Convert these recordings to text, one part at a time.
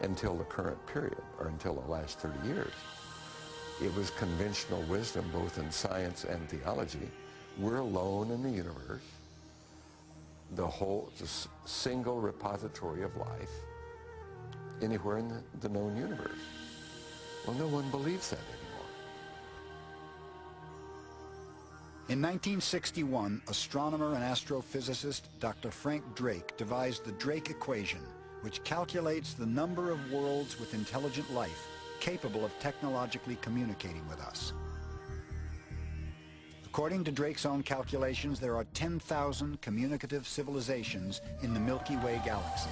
until the current period, or until the last 30 years. It was conventional wisdom, both in science and theology. We're alone in the universe. The single repository of life anywhere in the known universe. Well, no one believes that anymore. In 1961, astronomer and astrophysicist Dr. Frank Drake devised the Drake equation, which calculates the number of worlds with intelligent life capable of technologically communicating with us. According to Drake's own calculations, there are 10,000 communicative civilizations in the Milky Way galaxy.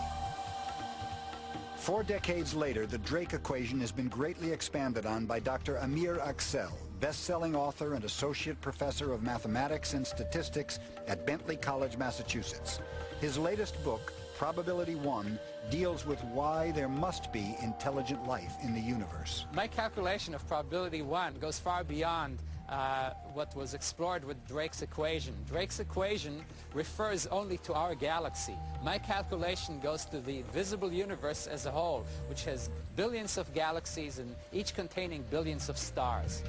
4 decades later, the Drake equation has been greatly expanded on by Dr. Amir Axel, best-selling author and associate professor of mathematics and statistics at Bentley College, Massachusetts. His latest book, Probability 1, deals with why there must be intelligent life in the universe. My calculation of probability 1 goes far beyond what was explored with Drake's equation. Drake's equation refers only to our galaxy. My calculation goes to the visible universe as a whole, which has billions of galaxies and each containing billions of stars.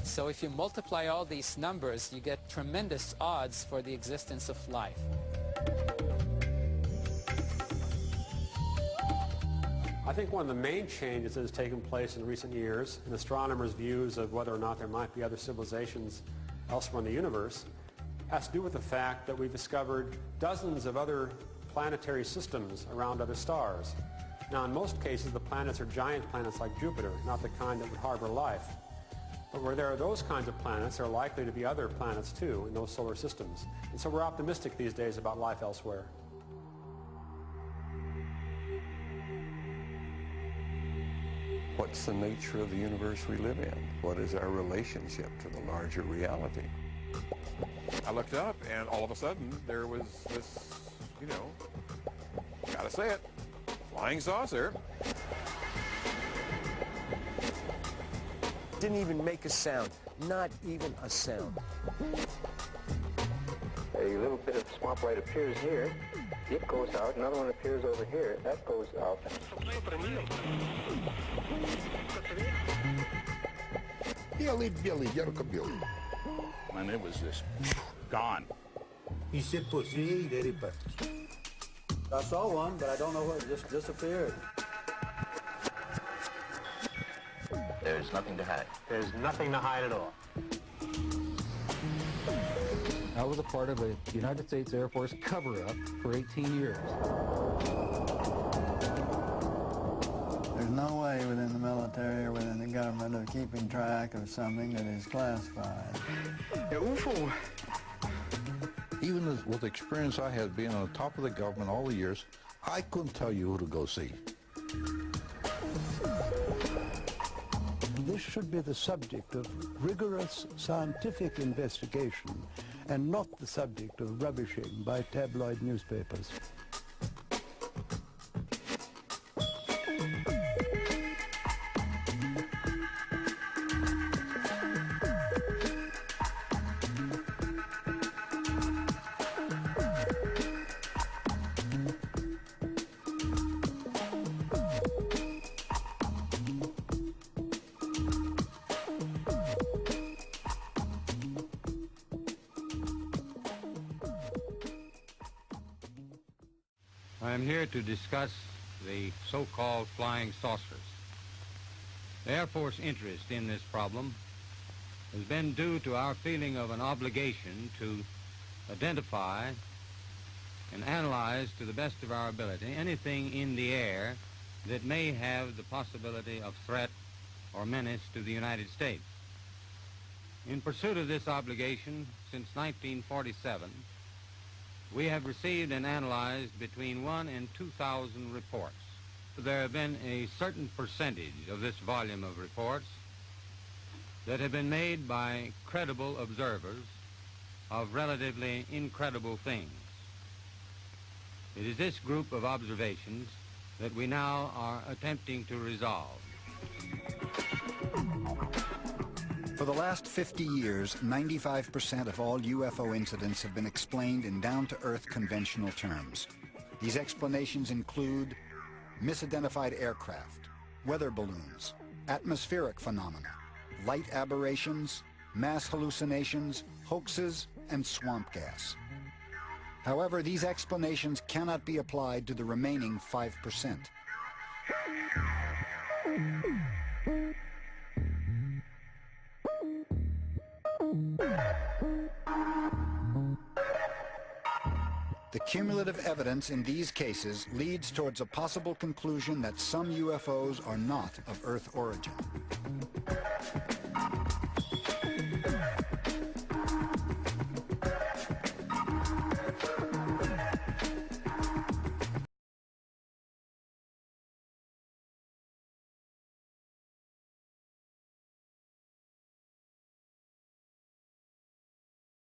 So if you multiply all these numbers, you get tremendous odds for the existence of life. I think one of the main changes that has taken place in recent years in astronomers' views of whether or not there might be other civilizations elsewhere in the universe has to do with the fact that we've discovered dozens of other planetary systems around other stars. Now, in most cases, the planets are giant planets like Jupiter, not the kind that would harbor life. But where there are those kinds of planets, there are likely to be other planets, too, in those solar systems. And so we're optimistic these days about life elsewhere. What's the nature of the universe we live in? What is our relationship to the larger reality? I looked up, and all of a sudden, there was this, you know, gotta say it, flying saucer. Didn't even make a sound, not even a sound. A little bit of small light appears here. It goes out. Another one appears over here. That goes out. Billy, yarko-Billy. And it was just gone. He said, "Pussy, very bad." I saw one, but I don't know where it just disappeared. There's nothing to hide. There's nothing to hide at all. I was a part of a United States Air Force cover-up for 18 years. There's no way within the military or within the government of keeping track of something that is classified. UFO. Even with the experience I had being on the top of the government all the years, I couldn't tell you who to go see. This should be the subject of rigorous scientific investigation and not the subject of rubbishing by tabloid newspapers. I am here to discuss the so-called flying saucers. The Air Force interest in this problem has been due to our feeling of an obligation to identify and analyze to the best of our ability anything in the air that may have the possibility of threat or menace to the United States. In pursuit of this obligation, since 1947, we have received and analyzed between 1,000 and 2,000 reports. There have been a certain percentage of this volume of reports that have been made by credible observers of relatively incredible things. It is this group of observations that we now are attempting to resolve. For the last 50 years, 95% of all UFO incidents have been explained in down-to-earth conventional terms. These explanations include misidentified aircraft, weather balloons, atmospheric phenomena, light aberrations, mass hallucinations, hoaxes, and swamp gas. However, these explanations cannot be applied to the remaining 5%. The cumulative evidence in these cases leads towards a possible conclusion that some UFOs are not of Earth origin.